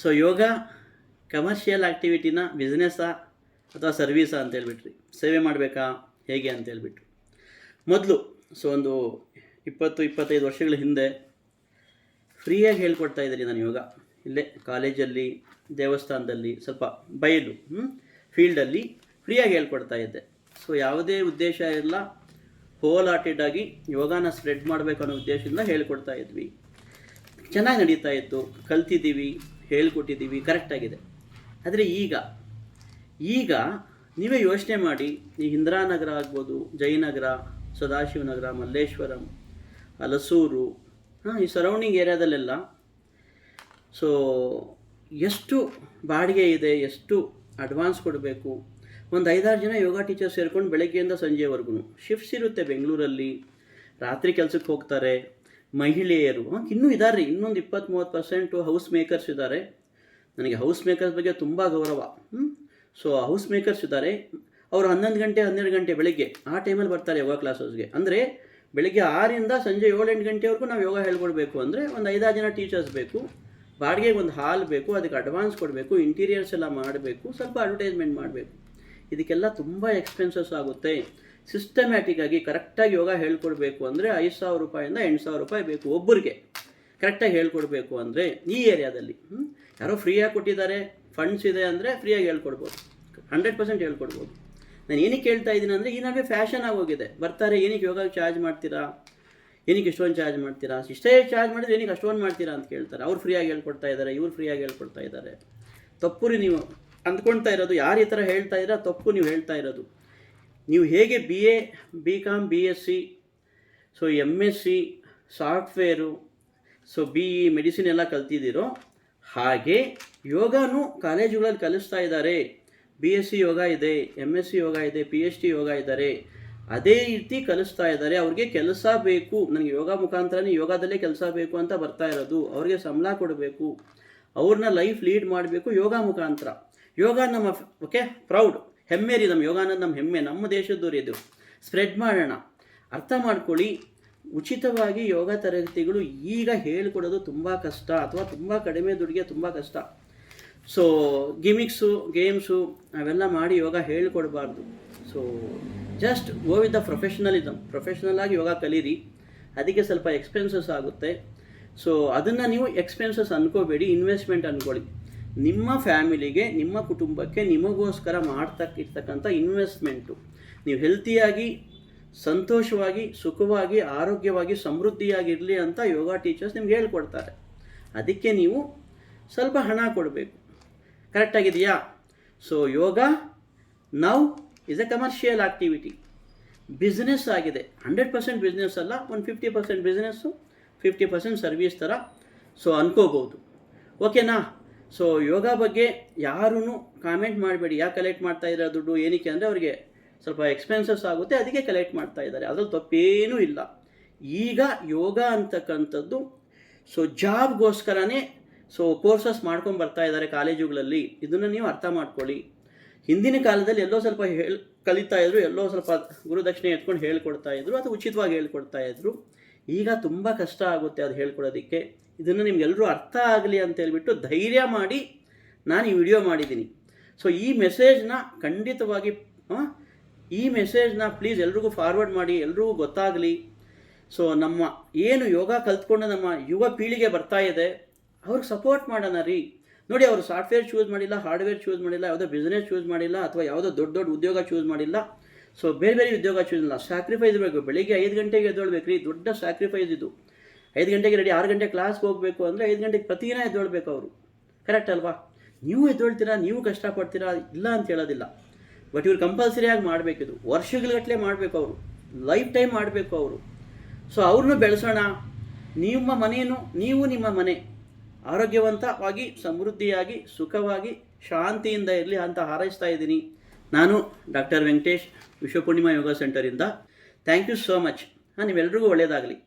So ಯೋಗ commercial ಆ್ಯಕ್ಟಿವಿಟಿನ ಬಿಸ್ನೆಸ್ಸಾ ಅಥವಾ ಸರ್ವೀಸಾ ಅಂತೇಳ್ಬಿಟ್ರಿ, ಸೇವೆ ಮಾಡಬೇಕಾ ಹೇಗೆ ಅಂತೇಳ್ಬಿಟ್ಟು. ಮೊದಲು ಒಂದು 20-25 ವರ್ಷಗಳ ಹಿಂದೆ ಫ್ರೀಯಾಗಿ ಹೇಳ್ಕೊಡ್ತಾ ಇದ್ದೀನಿ ನಾನು ಯೋಗ. ಇಲ್ಲೇ ಕಾಲೇಜಲ್ಲಿ, ದೇವಸ್ಥಾನದಲ್ಲಿ, ಸ್ವಲ್ಪ ಬಯಲು ಫೀಲ್ಡಲ್ಲಿ ಫ್ರೀಯಾಗಿ ಹೇಳ್ಕೊಡ್ತಾ ಇದ್ದೆ. ಸೊ ಯಾವುದೇ ಉದ್ದೇಶ ಇಲ್ಲ, ಹೋಲ್ ಹಾರ್ಟೆಡಾಗಿ ಯೋಗಾನ ಸ್ಪ್ರೆಡ್ ಮಾಡಬೇಕು ಅನ್ನೋ ಉದ್ದೇಶದಿಂದ ಹೇಳ್ಕೊಡ್ತಾ ಇದ್ವಿ. ಚೆನ್ನಾಗಿ ನಡೀತಾ ಇತ್ತು, ಕಲ್ತಿದ್ದೀವಿ, ಹೇಳ್ಕೊಟ್ಟಿದ್ದೀವಿ, ಕರೆಕ್ಟಾಗಿದೆ. ಆದರೆ ಈಗ ನೀವೇ ಯೋಚನೆ ಮಾಡಿ, ಈ ಇಂದಿರಾನಗರ ಆಗ್ಬೋದು, ಜಯನಗರ, ಸದಾಶಿವನಗರ, ಮಲ್ಲೇಶ್ವರಂ, ಹಲಸೂರು, ಈ ಸರೌಂಡಿಂಗ್ ಏರಿಯಾದಲ್ಲೆಲ್ಲ ಸೊ ಎಷ್ಟು ಬಾಡಿಗೆ ಇದೆ, ಎಷ್ಟು ಅಡ್ವಾನ್ಸ್ ಕೊಡಬೇಕು. ಒಂದು 5-6 ಜನ ಯೋಗ ಟೀಚರ್ಸ್ ಸೇರ್ಕೊಂಡು ಬೆಳಗ್ಗೆಯಿಂದ ಸಂಜೆವರೆಗೂ ಶಿಫ್ಟ್ಸ್ ಇರುತ್ತೆ. ಬೆಂಗಳೂರಲ್ಲಿ ರಾತ್ರಿ ಕೆಲಸಕ್ಕೆ ಹೋಗ್ತಾರೆ. ಮಹಿಳೆಯರು ಇನ್ನೂ ಇದ್ದಾರೆ, ಇನ್ನೊಂದು 20-30% ಹೌಸ್ ಮೇಕರ್ಸ್ ಇದ್ದಾರೆ. ನನಗೆ ಹೌಸ್ ಮೇಕರ್ಸ್ ಬಗ್ಗೆ ತುಂಬ ಗೌರವ. ಸೊ ಹೌಸ್ ಮೇಕರ್ಸ್ ಇದ್ದಾರೆ, ಅವರು 11 ಗಂಟೆ 12 ಗಂಟೆ ಬೆಳಗ್ಗೆ ಆ ಟೈಮಲ್ಲಿ ಬರ್ತಾರೆ ಯೋಗ ಕ್ಲಾಸಸ್ಗೆ. ಅಂದರೆ ಬೆಳಗ್ಗೆ 6ರಿಂದ ಸಂಜೆ 7-8 ಗಂಟೆವರೆಗೂ ನಾವು ಯೋಗ ಹೇಳ್ಕೊಡ್ಬೇಕು ಅಂದರೆ ಒಂದು 5-6 ಜನ ಟೀಚರ್ಸ್ ಬೇಕು, ಬಾಡಿಗೆಗೆ ಒಂದು ಹಾಲ್ ಬೇಕು, ಅದಕ್ಕೆ ಅಡ್ವಾನ್ಸ್ ಕೊಡಬೇಕು, ಇಂಟೀರಿಯರ್ಸ್ ಎಲ್ಲ ಮಾಡಬೇಕು, ಸ್ವಲ್ಪ ಅಡ್ವರ್ಟೈಸ್ಮೆಂಟ್ ಮಾಡಬೇಕು. ಇದಕ್ಕೆಲ್ಲ ತುಂಬ ಎಕ್ಸ್ಪೆನ್ಸಸ್ ಆಗುತ್ತೆ. ಸಿಸ್ಟಮ್ಯಾಟಿಕ್ಕಾಗಿ ಕರೆಕ್ಟಾಗಿ ಯೋಗ ಹೇಳ್ಕೊಡ್ಬೇಕು ಅಂದರೆ 5,000 ರೂಪಾಯಿಂದ 8,000 ರೂಪಾಯಿ ಬೇಕು ಒಬ್ಬರಿಗೆ. ಕರೆಕ್ಟಾಗಿ ಹೇಳ್ಕೊಡ್ಬೇಕು ಅಂದರೆ ಈ ಏರಿಯಾದಲ್ಲಿ ಯಾರೋ ಫ್ರೀಯಾಗಿ ಕೊಟ್ಟಿದ್ದಾರೆ, ಫಂಡ್ಸ್ ಇದೆ ಅಂದರೆ ಫ್ರೀಯಾಗಿ ಹೇಳ್ಕೊಡ್ಬೋದು, 100% ಹೇಳ್ಕೊಡ್ಬೋದು. ನಾನು ಏನಕ್ಕೆ ಹೇಳ್ತಾ ಇದ್ದೀನಿ ಅಂದರೆ ಈ ನಡುವೆ ಫ್ಯಾಷನ್ ಆಗೋಗಿದೆ. ಬರ್ತಾರೆ, ಏನಕ್ಕೆ ಯೋಗ ಚಾರ್ಜ್ ಮಾಡ್ತೀರಾ, ಏನಕ್ಕೆ ಇಷ್ಟೊಂದು ಚಾರ್ಜ್ ಮಾಡ್ತೀರಾ, ಇಷ್ಟೇ ಚಾರ್ಜ್ ಮಾಡಿದ್ರೆ ಏನಕ್ಕೆ ಅಷ್ಟೊಂದು ಮಾಡ್ತೀರಾ ಅಂತ ಕೇಳ್ತಾರೆ. ಅವ್ರು ಫ್ರೀಯಾಗಿ ಹೇಳ್ಕೊಡ್ತಾ ಇದ್ದಾರೆ, ಇವ್ರು ಫ್ರೀಯಾಗಿ ಹೇಳ್ಕೊಡ್ತಾ ಇದ್ದಾರೆ. ತಪ್ಪು ರೀ ನೀವು ಅಂದ್ಕೊಳ್ತಾ ಇರೋದು. ಯಾರು ಈ ಥರ ಹೇಳ್ತಾ ಇದ್ದೀರಾ ತಪ್ಪು ನೀವು ಹೇಳ್ತಾ ಇರೋದು. ನೀವು ಹೇಗೆ BA, BCom, BSc, so MSc, software, so BE, medicine ಎಲ್ಲ ಕಲ್ತಿದ್ದೀರೋ ಹಾಗೆ ಯೋಗನೂ ಕಾಲೇಜುಗಳಲ್ಲಿ ಕಲಿಸ್ತಾ ಇದ್ದಾರೆ. BSc ಯೋಗ ಇದೆ, MSc ಯೋಗ ಇದೆ, PhD ಯೋಗ ಇದ್ದಾರೆ, ಅದೇ ರೀತಿ ಕಲಿಸ್ತಾ ಇದ್ದಾರೆ. ಅವ್ರಿಗೆ ಕೆಲಸ ಬೇಕು, ನನಗೆ ಯೋಗ ಮುಖಾಂತರನೇ ಯೋಗದಲ್ಲೇ ಕೆಲಸ ಬೇಕು ಅಂತ ಬರ್ತಾ ಇರೋದು. ಅವ್ರಿಗೆ ಸಂಬಳ ಕೊಡಬೇಕು, ಅವ್ರನ್ನ ಲೈಫ್ ಲೀಡ್ ಮಾಡಬೇಕು ಯೋಗ ಮುಖಾಂತರ. ಯೋಗ ನಮ್ಮ ಪ್ರೌಡ್, ಹೆಮ್ಮೆ ರೀ. ನಮ್ಮ ಯೋಗ ಅನ್ನೋದು ನಮ್ಮ ಹೆಮ್ಮೆ, ನಮ್ಮ ದೇಶದವ್ರು. ಇದು ಸ್ಪ್ರೆಡ್ ಮಾಡೋಣ, ಅರ್ಥ ಮಾಡ್ಕೊಳ್ಳಿ. ಉಚಿತವಾಗಿ ಯೋಗ ತರಗತಿಗಳು ಈಗ ಹೇಳ್ಕೊಡೋದು ತುಂಬ ಕಷ್ಟ, ಅಥವಾ ತುಂಬ ಕಡಿಮೆ ದುಡ್ಡಿಗೆ ತುಂಬ ಕಷ್ಟ. ಸೊ ಗಿಮಿಕ್ಸು, ಗೇಮ್ಸು ಅವೆಲ್ಲ ಮಾಡಿ ಯೋಗ ಹೇಳ್ಕೊಡ್ಬಾರ್ದು. So just go with the professionalism. Professional ಆಗಿ ಯೋಗ ಕಲೀರಿ. ಅದಕ್ಕೆ ಸ್ವಲ್ಪ ಎಕ್ಸ್ಪೆನ್ಸಸ್ ಆಗುತ್ತೆ. ಸೊ ಅದನ್ನು ನೀವು ಎಕ್ಸ್ಪೆನ್ಸಸ್ ಅಂದ್ಕೋಬೇಡಿ, ಇನ್ವೆಸ್ಟ್ಮೆಂಟ್ ಅಂದ್ಕೊಳ್ಳಿ. ನಿಮ್ಮ ಫ್ಯಾಮಿಲಿಗೆ, ನಿಮ್ಮ ಕುಟುಂಬಕ್ಕೆ, ನಿಮಗೋಸ್ಕರ ಮಾಡ್ತಕ್ಕಿರ್ತಕ್ಕಂಥ ಇನ್ವೆಸ್ಟ್ಮೆಂಟು. ನೀವು ಹೆಲ್ತಿಯಾಗಿ, ಸಂತೋಷವಾಗಿ, ಸುಖವಾಗಿ, ಆರೋಗ್ಯವಾಗಿ, ಸಮೃದ್ಧಿಯಾಗಿರಲಿ ಅಂತ ಯೋಗ ಟೀಚರ್ಸ್ ನಿಮ್ಗೆ ಹೇಳ್ಕೊಡ್ತಾರೆ. ಅದಕ್ಕೆ ನೀವು ಸ್ವಲ್ಪ ಹಣ ಕೊಡಬೇಕು. ಕರೆಕ್ಟಾಗಿದೆಯಾ? So yoga now is a commercial activity. Business ಆಗಿದೆ. 100% ಬಿಸ್ನೆಸ್ ಅಲ್ಲ, ಒಂದು 50% ಬಿಸ್ನೆಸ್ಸು, 50% ಸರ್ವೀಸ್ ಥರ ಸೊ ಅನ್ಕೋಬೋದು. ಓಕೆನಾ? ಸೊ ಯೋಗ ಬಗ್ಗೆ ಯಾರೂ ಕಾಮೆಂಟ್ ಮಾಡಬೇಡಿ. ಯಾಕೆ ಕಲೆಕ್ಟ್ ಮಾಡ್ತಾ ಇದ್ದಾರೆ ದುಡ್ಡು, ಏನಕ್ಕೆ ಅಂದರೆ ಅವರಿಗೆ ಸ್ವಲ್ಪ ಎಕ್ಸ್ಪೆನ್ಸಸ್ ಆಗುತ್ತೆ, ಅದಕ್ಕೆ ಕಲೆಕ್ಟ್ ಮಾಡ್ತಾ ಇದ್ದಾರೆ. ಅದ್ರಲ್ಲಿ ತಪ್ಪೇನೂ ಇಲ್ಲ. ಈಗ ಯೋಗ ಅಂತಕ್ಕಂಥದ್ದು ಸೊ ಜಾಬ್ಗೋಸ್ಕರನೇ ಸೊ ಕೋರ್ಸಸ್ ಮಾಡ್ಕೊಂಡು ಬರ್ತಾ ಇದ್ದಾರೆ ಕಾಲೇಜುಗಳಲ್ಲಿ. ಇದನ್ನು ನೀವು ಅರ್ಥ ಮಾಡ್ಕೊಳ್ಳಿ. ಹಿಂದಿನ ಕಾಲದಲ್ಲಿ ಎಲ್ಲೋ ಸ್ವಲ್ಪ ಕಲಿತಾ ಇದ್ರು, ಎಲ್ಲೋ ಸ್ವಲ್ಪ ಗುರುದಕ್ಷಿಣೆ ಎತ್ಕೊಂಡು ಹೇಳ್ಕೊಡ್ತಾ ಇದ್ರು, ಅಥವಾ ಉಚಿತವಾಗಿ ಹೇಳ್ಕೊಡ್ತಾ ಇದ್ರು. ಈಗ ತುಂಬ ಕಷ್ಟ ಆಗುತ್ತೆ ಅದು ಹೇಳ್ಕೊಡೋದಕ್ಕೆ. ಇದನ್ನು ನಿಮ್ಗೆಲ್ಲರೂ ಅರ್ಥ ಆಗಲಿ ಅಂತ ಹೇಳ್ಬಿಟ್ಟು ಧೈರ್ಯ ಮಾಡಿ ನಾನು ಈ ವಿಡಿಯೋ ಮಾಡಿದ್ದೀನಿ. ಸೊ ಈ ಮೆಸೇಜ್ನ ಖಂಡಿತವಾಗಿ ಈ ಮೆಸೇಜ್ನ ಪ್ಲೀಸ್ ಎಲ್ರಿಗೂ ಫಾರ್ವರ್ಡ್ ಮಾಡಿ, ಎಲ್ರಿಗೂ ಗೊತ್ತಾಗಲಿ. ಸೊ ನಮ್ಮ ಏನು ಯೋಗ ಕಲ್ತ್ಕೊಂಡು ನಮ್ಮ ಯುವ ಪೀಳಿಗೆ ಬರ್ತಾ ಇದೆ, ಅವ್ರಿಗೆ ಸಪೋರ್ಟ್ ಮಾಡೋಣ ರೀ. ನೋಡಿ, ಅವರು ಸಾಫ್ಟ್ವೇರ್ ಚೂಸ್ ಮಾಡಿಲ್ಲ, ಹಾರ್ಡ್ವೇರ್ ಚೂಸ್ ಮಾಡಿಲ್ಲ, ಯಾವುದೋ ಬಿಸ್ನೆಸ್ ಚೂಸ್ ಮಾಡಿಲ್ಲ, ಅಥವಾ ಯಾವುದೋ ದೊಡ್ಡ ಉದ್ಯೋಗ ಚೂಸ್ ಮಾಡಿಲ್ಲ. ಸೊ ಬೇರೆ ಉದ್ಯೋಗ ಚೂಸ್ ಇಲ್ಲ. ಸ್ಯಾಕ್ರಿಫೈಸ್ ಬೇಕು. ಬೆಳಿಗ್ಗೆ 5 ಗಂಟೆಗೆ ಎದ್ದೊಳ್ಬೇಕು ರೀ, ದೊಡ್ಡ ಸ್ಯಾಕ್ರಿಫೈಸ್ ಇದು. 5 ಗಂಟೆಗೆ ರೆಡಿ, 6 ಗಂಟೆ ಕ್ಲಾಸ್ಗೆ ಹೋಗಬೇಕು ಅಂದರೆ 5 ಗಂಟೆಗೆ ಪ್ರತಿದಿನ ಎದ್ದೊಳ್ಬೇಕು ಅವರು. ಕರೆಕ್ಟ್ ಅಲ್ವಾ? ನೀವು ಎದ್ದೊಳ್ತೀರಾ, ನೀವು ಕಷ್ಟಪಡ್ತೀರಾ, ಇಲ್ಲ ಅಂತ ಹೇಳೋದಿಲ್ಲ. ಬಟ್ ಇವ್ರು ಕಂಪಲ್ಸರಿಯಾಗಿ ಮಾಡಬೇಕಿದು. ವರ್ಷಗಟ್ಟಲೆ ಮಾಡಬೇಕು ಅವರು, ಲೈಫ್ ಟೈಮ್ ಮಾಡಬೇಕು ಅವರು. ಸೊ ಅವ್ರನ್ನೂ ಬೆಳೆಸೋಣ. ನಿಮ್ಮ ಮನೆಯನ್ನು, ನೀವು ನಿಮ್ಮ ಮನೆ ಆರೋಗ್ಯವಂತವಾಗಿ, ಸಮೃದ್ಧಿಯಾಗಿ, ಸುಖವಾಗಿ, ಶಾಂತಿಯಿಂದ ಇರಲಿ ಅಂತ ಹಾರೈಸ್ತಾ ಇದ್ದೀನಿ. ನಾನು ಡಾಕ್ಟರ್ ವೆಂಕಟೇಶ್, ವಿಶ್ವಪೂರ್ಣಿಮಾ ಯೋಗ ಸೆಂಟರಿಂದ. Thank you so much. ನೀವೆಲ್ರಿಗೂ ಒಳ್ಳೆಯದಾಗಲಿ.